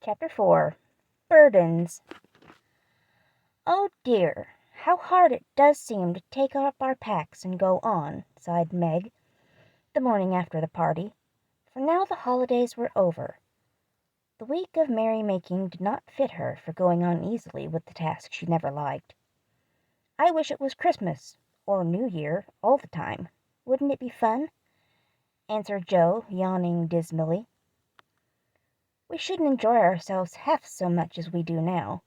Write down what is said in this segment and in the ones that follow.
Chapter 4. Burdens. "Oh dear, how hard it does seem to take up our packs and go on," sighed Meg, the morning after the party, for now the holidays were over. The week of merry-making did not fit her for going on easily with the task she never liked. "I wish it was Christmas, or New Year, all the time. Wouldn't it be fun?" answered Joe, yawning dismally. "We shouldn't enjoy ourselves half so much as we do now.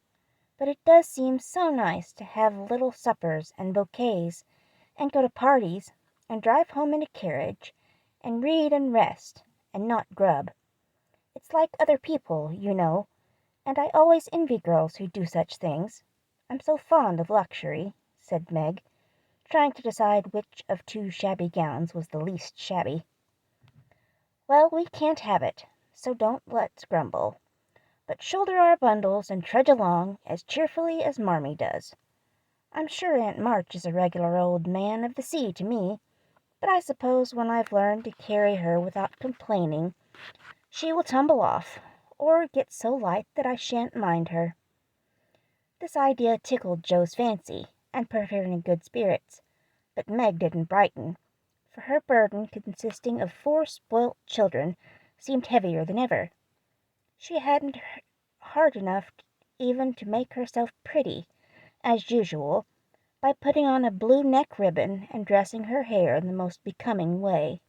But it does seem so nice to have little suppers and bouquets, and go to parties, and drive home in a carriage, and read and rest, and not grub. It's like other people, you know, and I always envy girls who do such things. I'm so fond of luxury," said Meg, trying to decide which of two shabby gowns was the least shabby. "Well, we can't have it, so don't let's grumble, but shoulder our bundles and trudge along as cheerfully as Marmee does. I'm sure Aunt March is a regular old man of the sea to me, but I suppose when I've learned to carry her without complaining, she will tumble off, or get so light that I shan't mind her." This idea tickled Joe's fancy, and put her in good spirits, but Meg didn't brighten, for her burden, consisting of 4 spoilt children, seemed heavier than ever. She hadn't heart enough even to make herself pretty, as usual, by putting on a blue neck ribbon and dressing her hair in the most becoming way.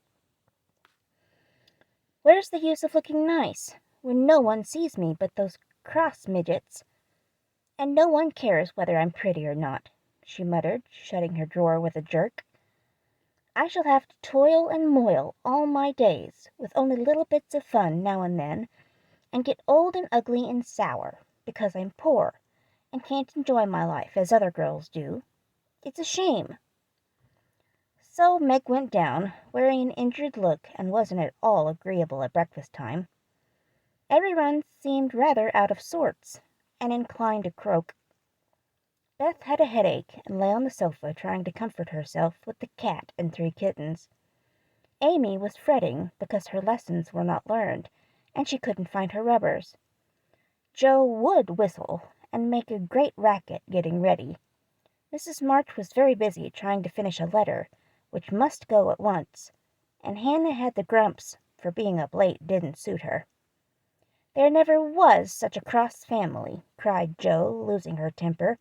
"Where's the use of looking nice, when no one sees me but those cross midgets, and no one cares whether I'm pretty or not?" she muttered, shutting her drawer with a jerk. "I shall have to toil and moil all my days, with only little bits of fun now and then, and get old and ugly and sour, because I'm poor, and can't enjoy my life as other girls do. It's a shame." So Meg went down, wearing an injured look, and wasn't at all agreeable at breakfast time. Everyone seemed rather out of sorts, and inclined to croak. Beth had a headache, and lay on the sofa trying to comfort herself with the cat and 3 kittens. Amy was fretting because her lessons were not learned, and she couldn't find her rubbers. Joe would whistle, and make a great racket getting ready. Mrs. March was very busy trying to finish a letter, which must go at once, and Hannah had the grumps, for being up late didn't suit her. "There never was such a cross family," cried Joe, losing her temper,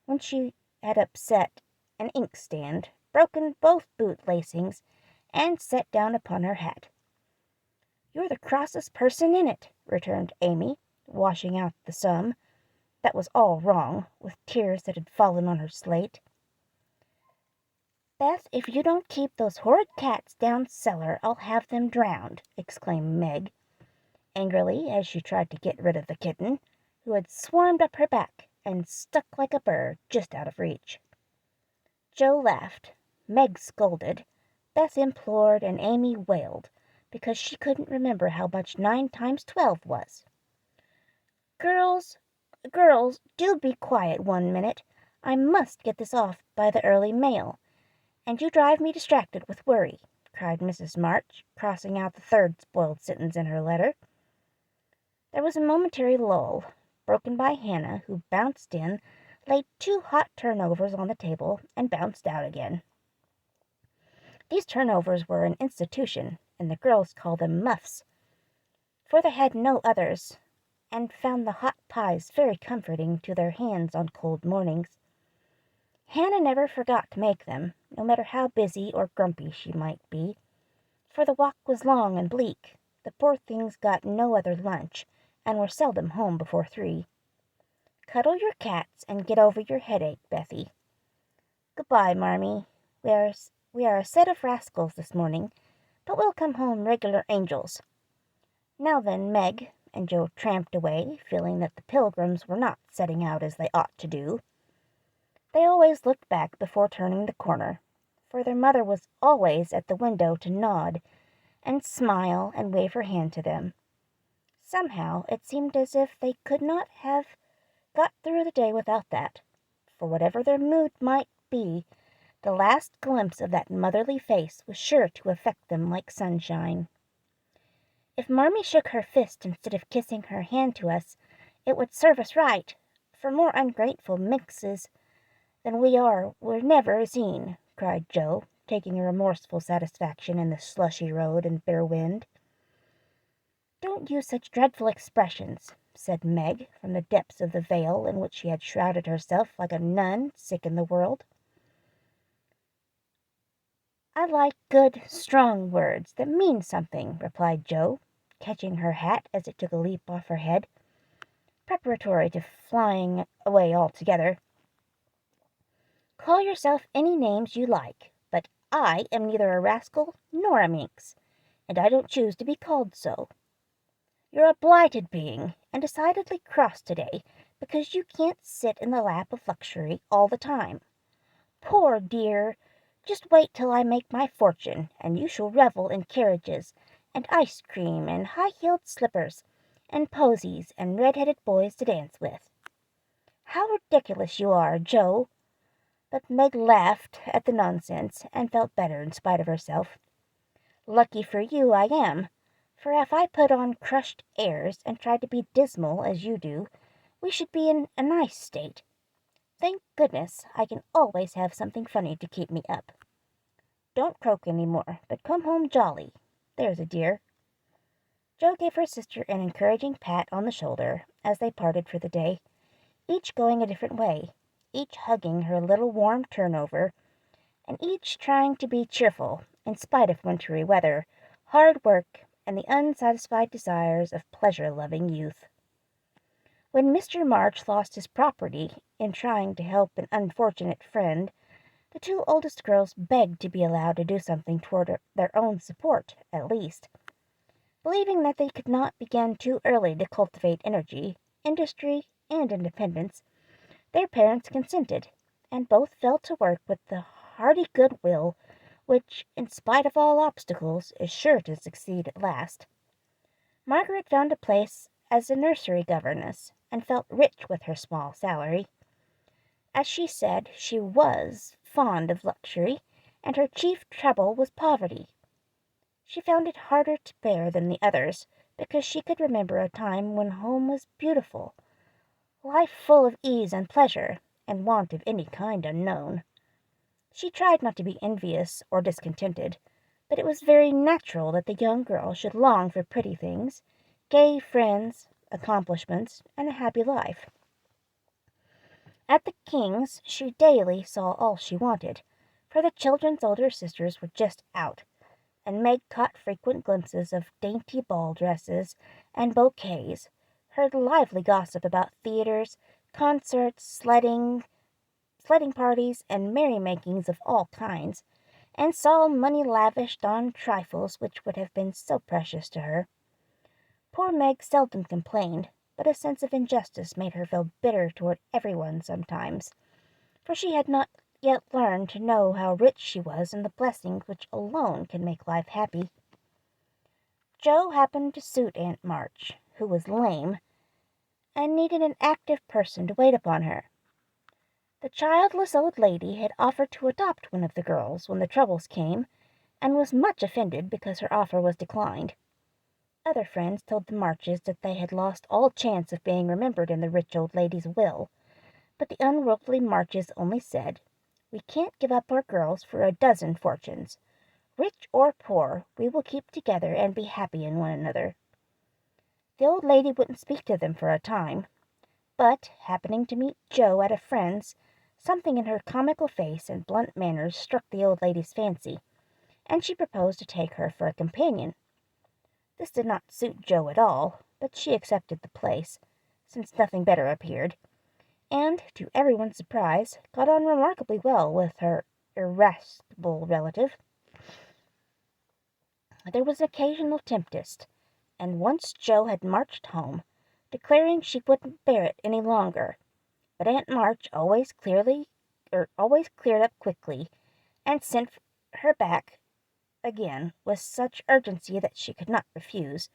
when she had upset an inkstand, broken both boot lacings, and sat down upon her hat. "You're the crossest person in it," returned Amy, washing out the sum, that was all wrong, with tears that had fallen on her slate. "Beth, if you don't keep those horrid cats down cellar, I'll have them drowned," exclaimed Meg, angrily, as she tried to get rid of the kitten, who had swarmed up her back, and stuck like a burr just out of reach. Joe laughed, Meg scolded, Beth implored, and Amy wailed, because she couldn't remember how much 9 times 12 was. "Girls, girls, do be quiet one minute. I must get this off by the early mail, and you drive me distracted with worry," cried Mrs. March, crossing out the 3rd spoiled sentence in her letter. There was a momentary lull, broken by Hannah, who bounced in, laid 2 hot turnovers on the table, and bounced out again. These turnovers were an institution, and the girls called them muffs, for they had no others, and found the hot pies very comforting to their hands on cold mornings. Hannah never forgot to make them, no matter how busy or grumpy she might be, for the walk was long and bleak. The poor things got no other lunch, and were seldom home before 3. "Cuddle your cats, and get over your headache, Bethy. Good-bye, Marmee. We are a set of rascals this morning, but we'll come home regular angels. Now then, Meg," and Joe tramped away, feeling that the Pilgrims were not setting out as they ought to do. They always looked back before turning the corner, for their mother was always at the window to nod, and smile, and wave her hand to them. Somehow it seemed as if they could not have got through the day without that, for whatever their mood might be, the last glimpse of that motherly face was sure to affect them like sunshine. If Marmee shook her fist instead of kissing her hand to us, it would serve us right, for more ungrateful minxes than we are were never seen," cried Joe, taking a remorseful satisfaction in the slushy road and bitter wind. "Don't use such dreadful expressions," said Meg, from the depths of the veil in which she had shrouded herself like a nun sick in the world. "I like good, strong words that mean something," replied Joe, catching her hat as it took a leap off her head, preparatory to flying away altogether. "Call yourself any names you like, but I am neither a rascal nor a minx, and I don't choose to be called so. You're a blighted being, and decidedly cross today because you can't sit in the lap of luxury all the time. Poor dear! Just wait till I make my fortune, and you shall revel in carriages, and ice cream, and high-heeled slippers, and posies, and red-headed boys to dance with." "How ridiculous you are, Joe!" But Meg laughed at the nonsense, and felt better in spite of herself. "Lucky for you I am, for if I put on crushed airs and tried to be dismal as you do, we should be in a nice state. Thank goodness I can always have something funny to keep me up. Don't croak any more, but come home jolly, there's a dear." Joe gave her sister an encouraging pat on the shoulder as they parted for the day, each going a different way, each hugging her little warm turnover, and each trying to be cheerful in spite of wintry weather, hard work, and the unsatisfied desires of pleasure-loving youth. When Mr. March lost his property in trying to help an unfortunate friend, the two oldest girls begged to be allowed to do something toward their own support, at least. Believing that they could not begin too early to cultivate energy, industry, and independence, their parents consented, and both fell to work with the hearty good will which, in spite of all obstacles, is sure to succeed at last. Margaret found a place as a nursery governess, and felt rich with her small salary. As she said, she was fond of luxury, and her chief trouble was poverty. She found it harder to bear than the others, because she could remember a time when home was beautiful, life full of ease and pleasure, and want of any kind unknown. She tried not to be envious or discontented, but it was very natural that the young girl should long for pretty things, gay friends, accomplishments, and a happy life. At the King's she daily saw all she wanted, for the children's older sisters were just out, and Meg caught frequent glimpses of dainty ball dresses and bouquets, heard lively gossip about theatres, concerts, sledding parties, and merry-makings of all kinds, and saw money lavished on trifles which would have been so precious to her. Poor Meg seldom complained, but a sense of injustice made her feel bitter toward everyone sometimes, for she had not yet learned to know how rich she was in the blessings which alone can make life happy. Joe happened to suit Aunt March, who was lame, and needed an active person to wait upon her. The childless old lady had offered to adopt one of the girls when the troubles came, and was much offended because her offer was declined. Other friends told the Marches that they had lost all chance of being remembered in the rich old lady's will, but the unworldly Marches only said, "We can't give up our girls for a dozen fortunes. Rich or poor, we will keep together and be happy in one another." The old lady wouldn't speak to them for a time, but, happening to meet Joe at a friend's, something in her comical face and blunt manners struck the old lady's fancy, and she proposed to take her for a companion. This did not suit Joe at all, but she accepted the place, since nothing better appeared, and, to everyone's surprise, got on remarkably well with her irascible relative. There was an occasional tempest, and once Joe had marched home, declaring she wouldn't bear it any longer, but Aunt March always cleared up quickly, and sent her back again with such urgency that she could not refuse,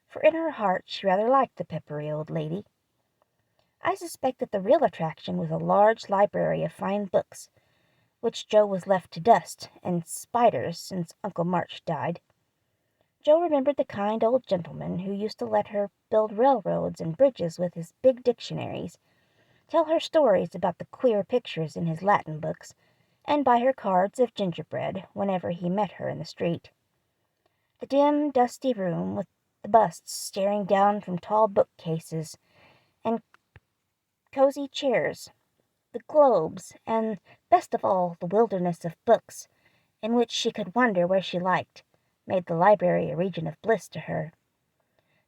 for in her heart she rather liked the peppery old lady. I suspect that the real attraction was a large library of fine books, which Joe was left to dust and spiders since Uncle March died. Joe remembered the kind old gentleman who used to let her build railroads and bridges with his big dictionaries, tell her stories about the queer pictures in his Latin books, and buy her cards of gingerbread whenever he met her in the street. The dim, dusty room, with the busts staring down from tall bookcases and cozy chairs, the globes, and, best of all, the wilderness of books, in which she could wander where she liked, made the library a region of bliss to her.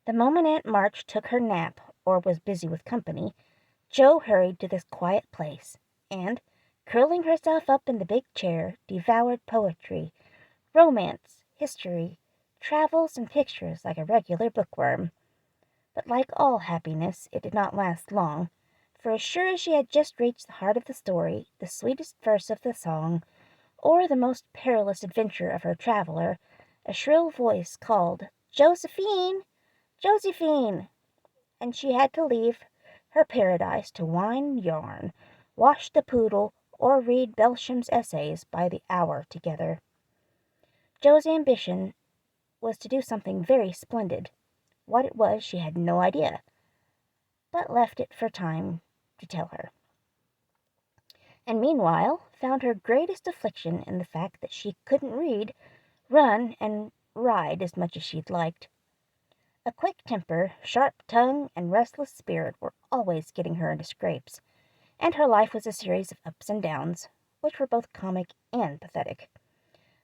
The moment Aunt March took her nap or was busy with company, Jo hurried to this quiet place, and, curling herself up in the big chair, devoured poetry, romance, history, travels, and pictures like a regular bookworm. But like all happiness, it did not last long, for as sure as she had just reached the heart of the story, the sweetest verse of the song, or the most perilous adventure of her traveler, a shrill voice called, "Josephine! Josephine!" and she had to leave her paradise to whine yarn, wash the poodle, or read Belsham's essays by the hour together. Jo's ambition was to do something very splendid. What it was she had no idea, but left it for time to tell her. And meanwhile found her greatest affliction in the fact that she couldn't read, run, and ride as much as she'd liked. A quick temper, sharp tongue, and restless spirit were always getting her into scrapes, and her life was a series of ups and downs, which were both comic and pathetic.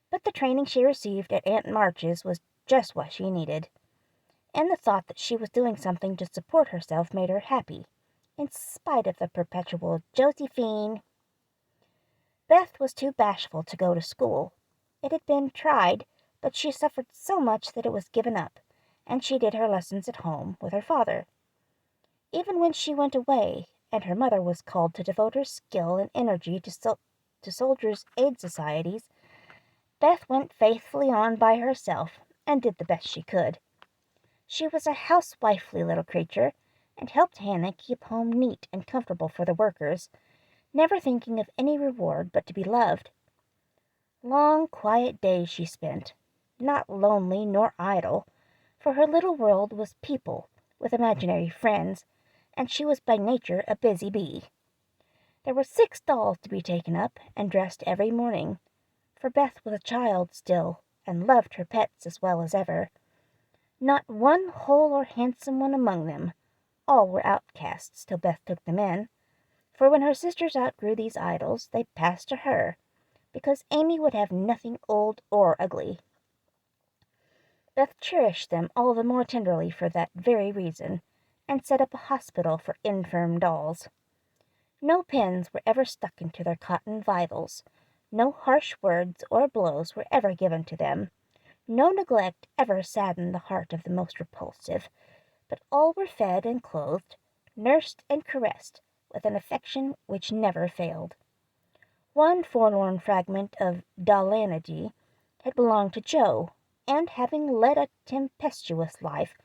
But the training she received at Aunt March's was just what she needed, and the thought that she was doing something to support herself made her happy, in spite of the perpetual "Josephine." Beth was too bashful to go to school. It had been tried, but she suffered so much that it was given up, and she did her lessons at home with her father. Even when she went away, and her mother was called to devote her skill and energy to soldiers' aid societies, Beth went faithfully on by herself and did the best she could. She was a housewifely little creature, and helped Hannah keep home neat and comfortable for the workers, never thinking of any reward but to be loved. Long, quiet days she spent, not lonely nor idle, for her little world was people, with imaginary friends, and she was by nature a busy bee. There were 6 dolls to be taken up and dressed every morning, for Beth was a child still, and loved her pets as well as ever. Not one whole or handsome one among them. All were outcasts till Beth took them in, for when her sisters outgrew these idols, they passed to her, because Amy would have nothing old or ugly. Beth cherished them all the more tenderly for that very reason, and set up a hospital for infirm dolls. No pins were ever stuck into their cotton vitals, no harsh words or blows were ever given to them, no neglect ever saddened the heart of the most repulsive, but all were fed and clothed, nursed and caressed, with an affection which never failed. One forlorn fragment of dollanity had belonged to Jo, and, having led a tempestuous life,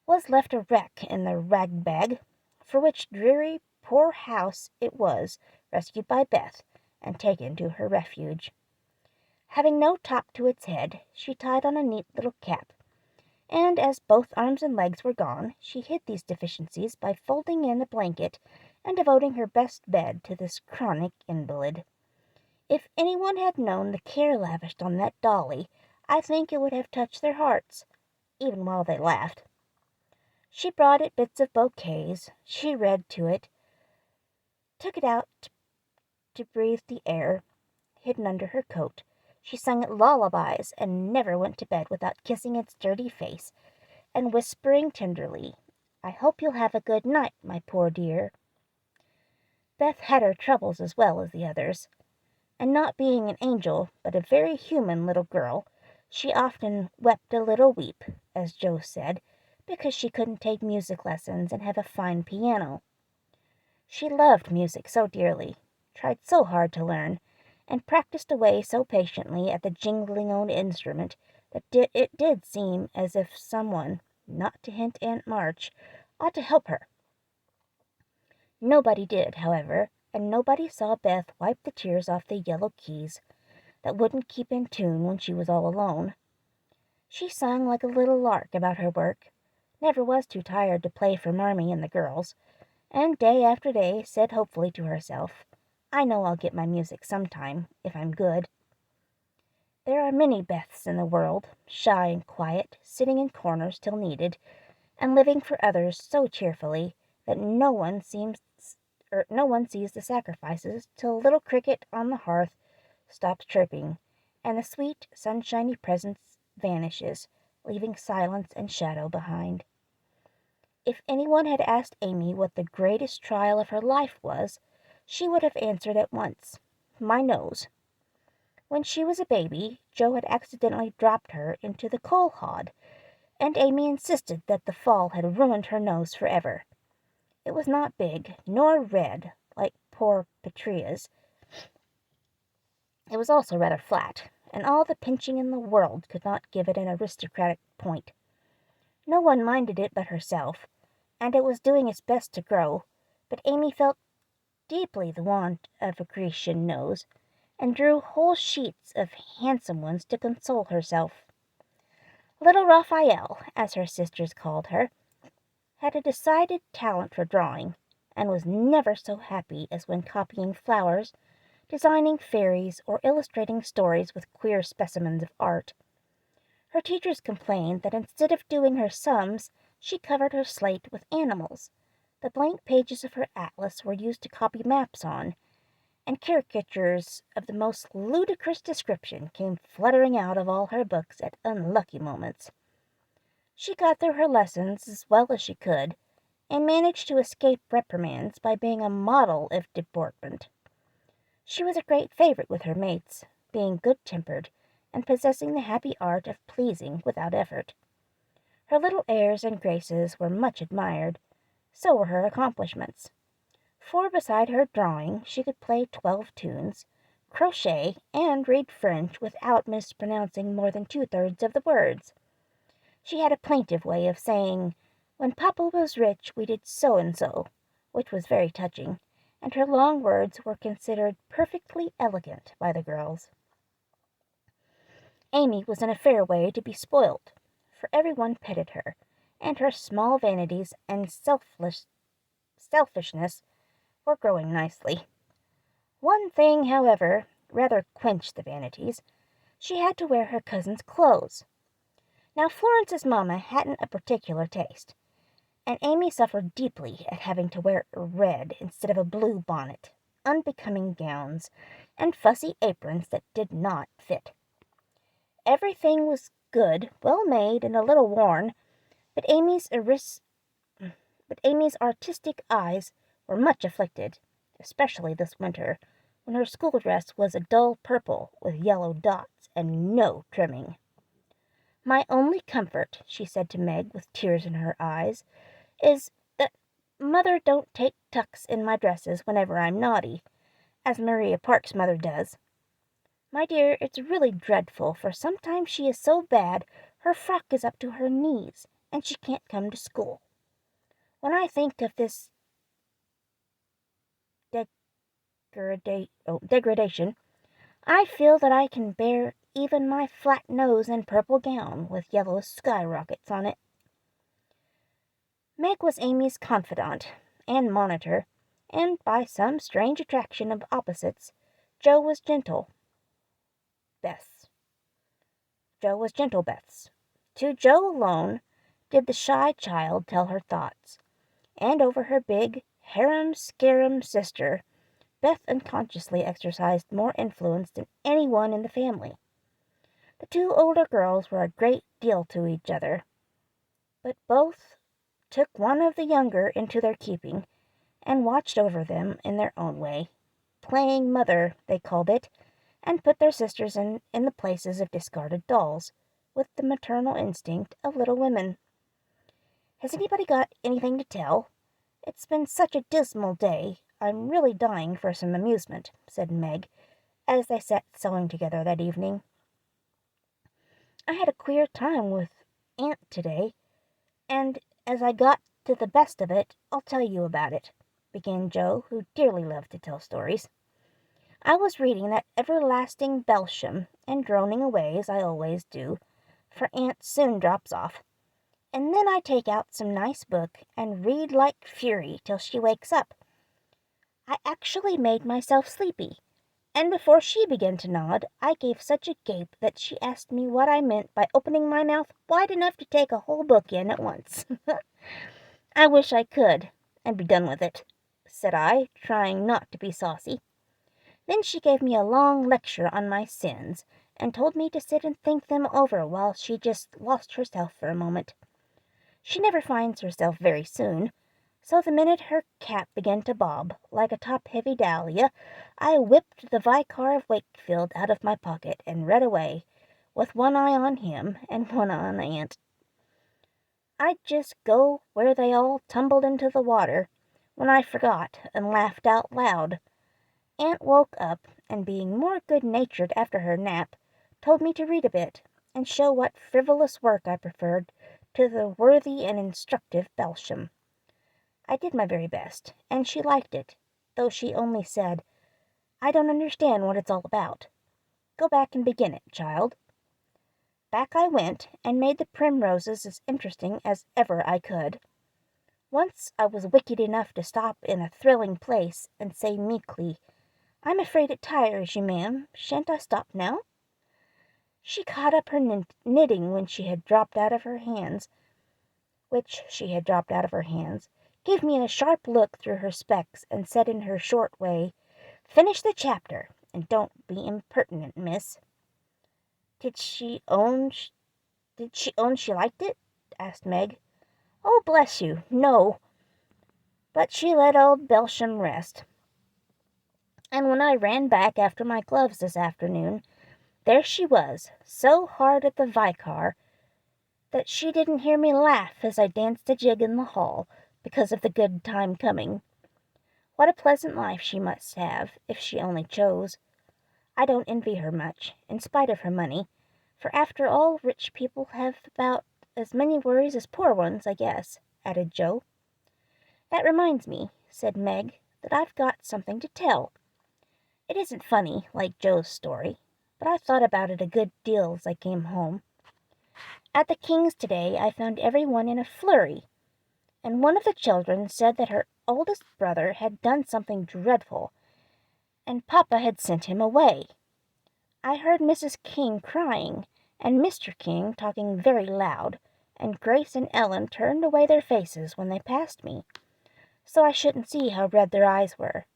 was left a wreck in the rag-bag, for which dreary poor house it was rescued by Beth and taken to her refuge. Having no top to its head, she tied on a neat little cap, and as both arms and legs were gone, she hid these deficiencies by folding in a blanket and devoting her best bed to this chronic invalid. If anyone had known the care lavished on that dolly, I think it would have touched their hearts, even while they laughed. She brought it bits of bouquets, she read to it, took it out to breathe the air, hidden under her coat. She sung it lullabies, and never went to bed without kissing its dirty face, and whispering tenderly, "I hope you'll have a good night, my poor dear." Beth had her troubles as well as the others, and not being an angel, but a very human little girl, she often "wept a little weep," as Jo said, because she couldn't take music lessons and have a fine piano. She loved music so dearly, tried so hard to learn, and practiced away so patiently at the jingling old instrument that it did seem as if someone, not to hint Aunt March, ought to help her. Nobody did, however, and nobody saw Beth wipe the tears off the yellow keys that wouldn't keep in tune when she was all alone. She sung like a little lark about her work, never was too tired to play for Marmee and the girls, and day after day said hopefully to herself, "I know I'll get my music sometime, if I'm good." There are many Beths in the world, shy and quiet, sitting in corners till needed, and living for others so cheerfully that no one sees the sacrifices till a little cricket on the hearth stops chirping, and the sweet, sunshiny presence vanishes, leaving silence and shadow behind. If anyone had asked Amy what the greatest trial of her life was, she would have answered at once, "My nose." When she was a baby, Joe had accidentally dropped her into the coal hod, and Amy insisted that the fall had ruined her nose forever. It was not big, nor red, like poor Petриa's. It was also rather flat, and all the pinching in the world could not give it an aristocratic point. No one minded it but herself, and it was doing its best to grow, but Amy felt deeply the want of a Grecian nose, and drew whole sheets of handsome ones to console herself. Little Raphael, as her sisters called her, had a decided talent for drawing, and was never so happy as when copying flowers, designing fairies, or illustrating stories with queer specimens of art. Her teachers complained that instead of doing her sums, she covered her slate with animals. The blank pages of her atlas were used to copy maps on, and caricatures of the most ludicrous description came fluttering out of all her books at unlucky moments. She got through her lessons as well as she could, and managed to escape reprimands by being a model of deportment. She was a great favorite with her mates, being good-tempered and possessing the happy art of pleasing without effort. Her little airs and graces were much admired, so were her accomplishments. For beside her drawing she could play 12 tunes, crochet, and read French without mispronouncing more than 2/3 of the words. She had a plaintive way of saying, "When Papa was rich we did so and so," which was very touching, and her long words were considered perfectly elegant by the girls. Amy was in a fair way to be spoilt, for everyone petted her, and her small vanities and selfishness were growing nicely. One thing, however, rather quenched the vanities. She had to wear her cousin's clothes. Now Florence's mamma hadn't a particular taste, and Amy suffered deeply at having to wear red instead of a blue bonnet, unbecoming gowns, and fussy aprons that did not fit. Everything was good, well made, and a little worn, but Amy's artistic eyes were much afflicted, especially this winter, when her school dress was a dull purple with yellow dots and no trimming. "My only comfort," she said to Meg with tears in her eyes, "is that Mother don't take tucks in my dresses whenever I'm naughty, as Maria Park's mother does. My dear, it's really dreadful, for sometimes she is so bad her frock is up to her knees, and she can't come to school. When I think of this degradation, I feel that I can bear even my flat nose and purple gown with yellow skyrockets on it." Meg was Amy's confidant and monitor, and by some strange attraction of opposites, Joe was gentle Beth's. To Joe alone did the shy child tell her thoughts, and over her big, harum-scarum sister, Beth unconsciously exercised more influence than any one in the family. The two older girls were a great deal to each other, but both took one of the younger into their keeping, and watched over them in their own way. "Playing mother," they called it, and put their sisters in the places of discarded dolls, with the maternal instinct of Little Women. "Has anybody got anything to tell? It's been such a dismal day, I'm really dying for some amusement," said Meg, as they sat sewing together that evening. "I had a queer time with Aunt today, and as I got to the best of it, I'll tell you about it," began Joe, who dearly loved to tell stories. "I was reading that everlasting Belsham, and droning away, as I always do, for Aunt soon drops off. And then I take out some nice book and read like fury till she wakes up. I actually made myself sleepy, and before she began to nod, I gave such a gape that she asked me what I meant by opening my mouth wide enough to take a whole book in at once. I wish I could, and be done with it, said I, trying not to be saucy. Then she gave me a long lecture on my sins, and told me to sit and think them over while she just lost herself for a moment. She never finds herself very soon, so the minute her cap began to bob, like a top-heavy dahlia, I whipped the Vicar of Wakefield out of my pocket and read away, with one eye on him and one on Aunt. I'd just go where they all tumbled into the water, when I forgot and laughed out loud. Aunt woke up, and being more good-natured after her nap, told me to read a bit, and show what frivolous work I preferred to the worthy and instructive Belsham. I did my very best, and she liked it, though she only said, "I don't understand what it's all about. Go back and begin it, child." Back I went, and made the primroses as interesting as ever I could. Once I was wicked enough to stop in a thrilling place and say meekly, "I'm afraid it tires you, ma'am. Shan't I stop now?" She caught up her knitting which she had dropped out of her hands, gave me a sharp look through her specs, and said in her short way, "Finish the chapter, and don't be impertinent, miss." Did she own she liked it?" asked Meg. "Oh, bless you, no. But she let old Belsham rest. And when I ran back after my gloves this afternoon, there she was, so hard at the Vicar that she didn't hear me laugh as I danced a jig in the hall, because of the good time coming. What a pleasant life she must have, if she only chose. I don't envy her much, in spite of her money, for after all rich people have about as many worries as poor ones, I guess," added Joe. "That reminds me," said Meg, "that I've got something to tell. It isn't funny, like Joe's story, but I've thought about it a good deal as I came home. At the King's today I found every one in a flurry, and one of the children said that her oldest brother had done something dreadful, and Papa had sent him away. I heard Mrs. King crying, and Mr. King talking very loud, and Grace and Ellen turned away their faces when they passed me, so I shouldn't see how red their eyes were.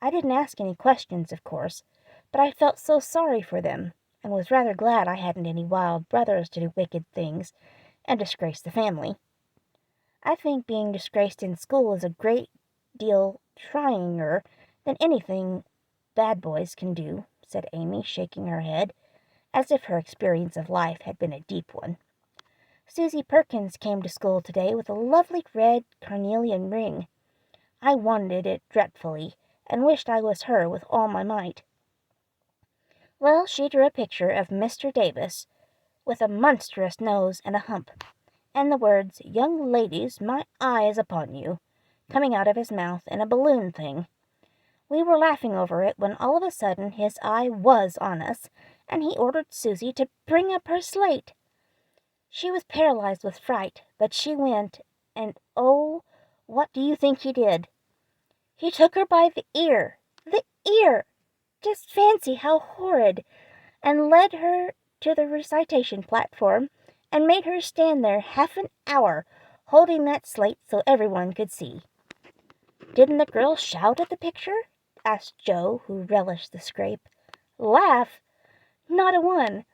I didn't ask any questions, of course, but I felt so sorry for them, and was rather glad I hadn't any wild brothers to do wicked things and disgrace the family. I think being disgraced in school is a great deal tryinger than anything bad boys can do," said Amy, shaking her head, as if her experience of life had been a deep one. "Susie Perkins came to school today with a lovely red carnelian ring. I wanted it dreadfully, and wished I was her with all my might. Well, she drew a picture of Mr. Davis, with a monstrous nose and a hump, and the words, 'Young ladies, my eye is upon you,' coming out of his mouth in a balloon thing. We were laughing over it when all of a sudden his eye was on us, and he ordered Susie to bring up her slate. She was paralyzed with fright, but she went, and oh, what do you think he did? He took her by the ear! The ear! Just fancy how horrid! And led her to the recitation platform, and made her stand there half an hour, holding that slate so everyone could see." "Didn't the girls shout at the picture?" asked Joe, who relished the scrape. "Laugh? Not a one.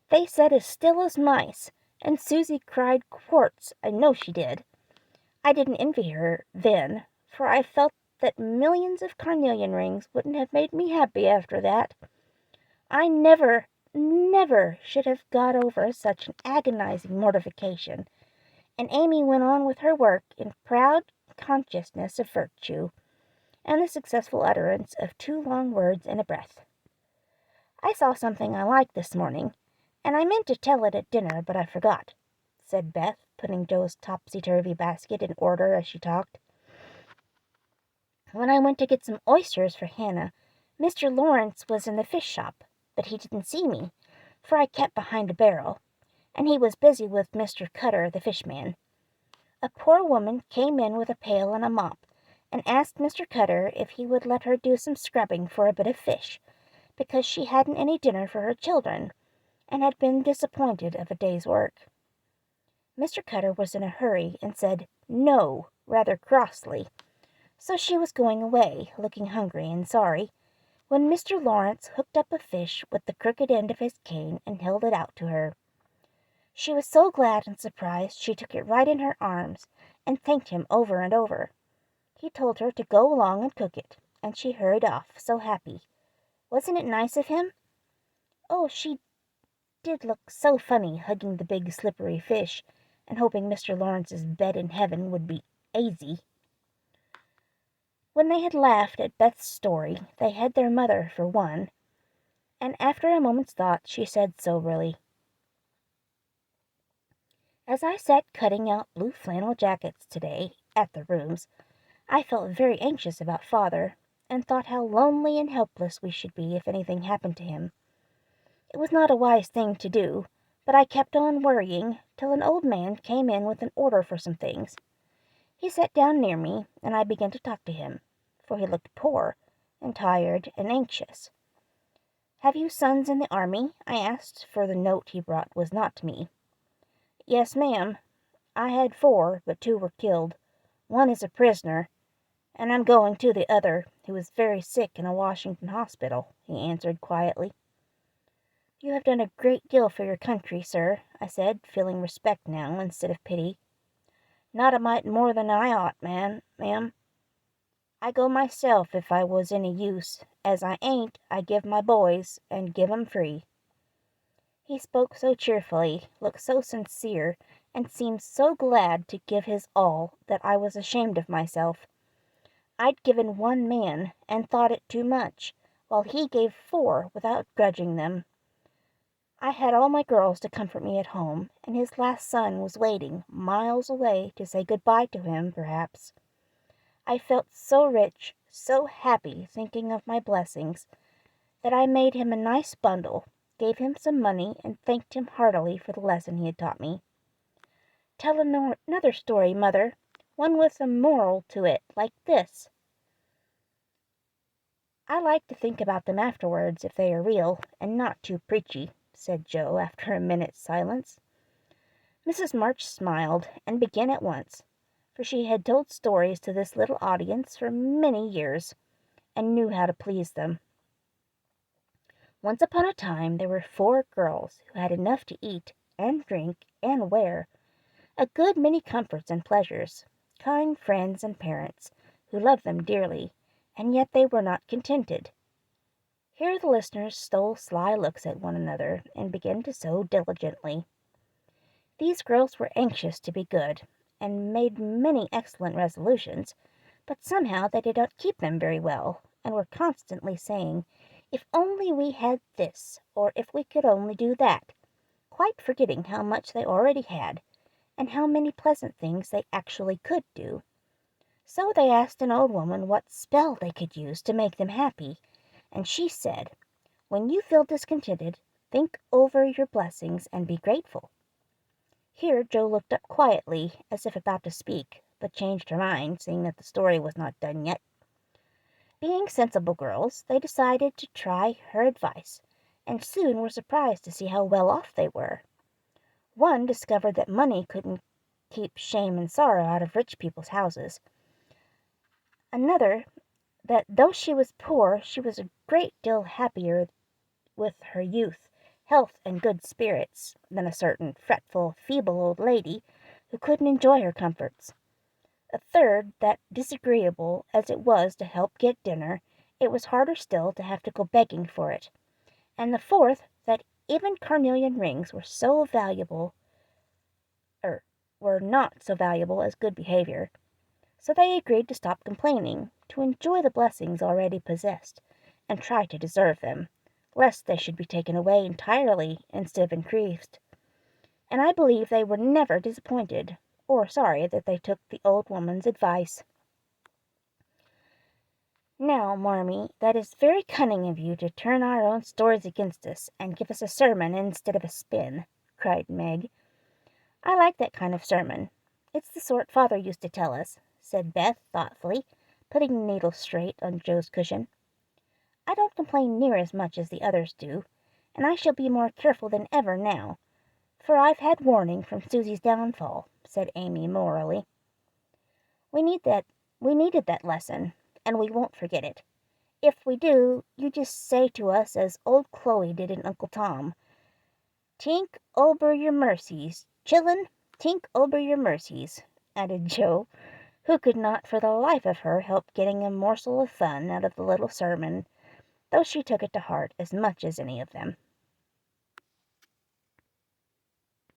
They sat as still as mice, and Susie cried quarts, I know she did. I didn't envy her then, for I felt that millions of carnelian rings wouldn't have made me happy after that. I never should have got over such an agonizing mortification." And Amy went on with her work in proud consciousness of virtue, and the successful utterance of 2 long words in a breath. "I saw something I liked this morning, and I meant to tell it at dinner, but I forgot," said Beth, putting Joe's topsy-turvy basket in order as she talked. "When I went to get some oysters for Hannah, Mr. Lawrence was in the fish shop, but he didn't see me, for I kept behind a barrel, and he was busy with Mr. Cutter, the fishman. A poor woman came in with a pail and a mop, and asked Mr. Cutter if he would let her do some scrubbing for a bit of fish, because she hadn't any dinner for her children, and had been disappointed of a day's work. Mr. Cutter was in a hurry, and said "No" rather crossly, so she was going away, looking hungry and sorry, when Mr. Lawrence hooked up a fish with the crooked end of his cane and held it out to her. She was so glad and surprised she took it right in her arms, and thanked him over and over. He told her to go along and cook it, and she hurried off, so happy. Wasn't it nice of him? Oh, she did look so funny, hugging the big slippery fish, and hoping Mr. Lawrence's bed in heaven would be aisy. When they had laughed at Beth's story, they had their mother for one, and after a moment's thought she said soberly, "As I sat cutting out blue flannel jackets today at the rooms, I felt very anxious about father, and thought how lonely and helpless we should be if anything happened to him. It was not a wise thing to do, but I kept on worrying till an old man came in with an order for some things. He sat down near me, and I began to talk to him, for he looked poor, and tired, and anxious. 'Have you sons in the army?' I asked, for the note he brought was not to me. 'Yes, ma'am. I had 4, but 2 were killed. One is a prisoner, and I'm going to the other, who is very sick in a Washington hospital,' he answered quietly. 'You have done a great deal for your country, sir,' I said, feeling respect now instead of pity. 'Not a mite more than I ought, ma'am. I go myself if I was any use. As I ain't, I give my boys, and give 'em free.' He spoke so cheerfully, looked so sincere, and seemed so glad to give his all, that I was ashamed of myself. I'd given 1 man, and thought it too much, while he gave 4 without grudging them. I had all my girls to comfort me at home, and his last son was waiting, miles away, to say good-bye to him, perhaps. I felt so rich, so happy, thinking of my blessings, that I made him a nice bundle, gave him some money, and thanked him heartily for the lesson he had taught me. 'Tell another story, mother, one with a moral to it, like this.' 'I like to think about them afterwards, if they are real, and not too preachy,' said Joe, after a minute's silence. Mrs. March smiled, and began at once, for she had told stories to this little audience for many years, and knew how to please them. 'Once upon a time there were 4 girls who had enough to eat, and drink, and wear, a good many comforts and pleasures, kind friends and parents, who loved them dearly, and yet they were not contented.' Here the listeners stole sly looks at one another, and began to sew diligently. These girls were anxious to be good, and made many excellent resolutions, but somehow they did not keep them very well, and were constantly saying, 'If only we had this, or if we could only do that,' quite forgetting how much they already had, and how many pleasant things they actually could do. So they asked an old woman what spell they could use to make them happy, and she said, 'When you feel discontented, think over your blessings and be grateful.' Here Joe looked up quietly, as if about to speak, but changed her mind, seeing that the story was not done yet. Being sensible girls, they decided to try her advice, and soon were surprised to see how well off they were. One discovered that money couldn't keep shame and sorrow out of rich people's houses. Another, that though she was poor, she was a great deal happier with her youth, health, and good spirits, than a certain fretful, feeble old lady, who couldn't enjoy her comforts. A third, that disagreeable as it was to help get dinner, it was harder still to have to go begging for it. And the fourth, that even carnelian rings were not so valuable as good behavior. So they agreed to stop complaining, to enjoy the blessings already possessed, and try to deserve them, lest they should be taken away entirely instead of increased. And I believe they were never disappointed, or sorry that they took the old woman's advice. 'Now, Marmee, that is very cunning of you to turn our own stories against us, and give us a sermon instead of a spin,' cried Meg. "I like that kind of sermon. It's the sort Father used to tell us," said Beth thoughtfully, putting the needle straight on Joe's cushion. "I don't complain near as much as the others do, and I shall be more careful than ever now, for I've had warning from Susie's downfall," said Amy morally. We needed that lesson, and we won't forget it. If we do, you just say to us as old Chloe did in Uncle Tom, 'Tink ober your mercies, chillun, tink ober your mercies,'" added Joe, who could not for the life of her help getting a morsel of fun out of the little sermon, though she took it to heart as much as any of them.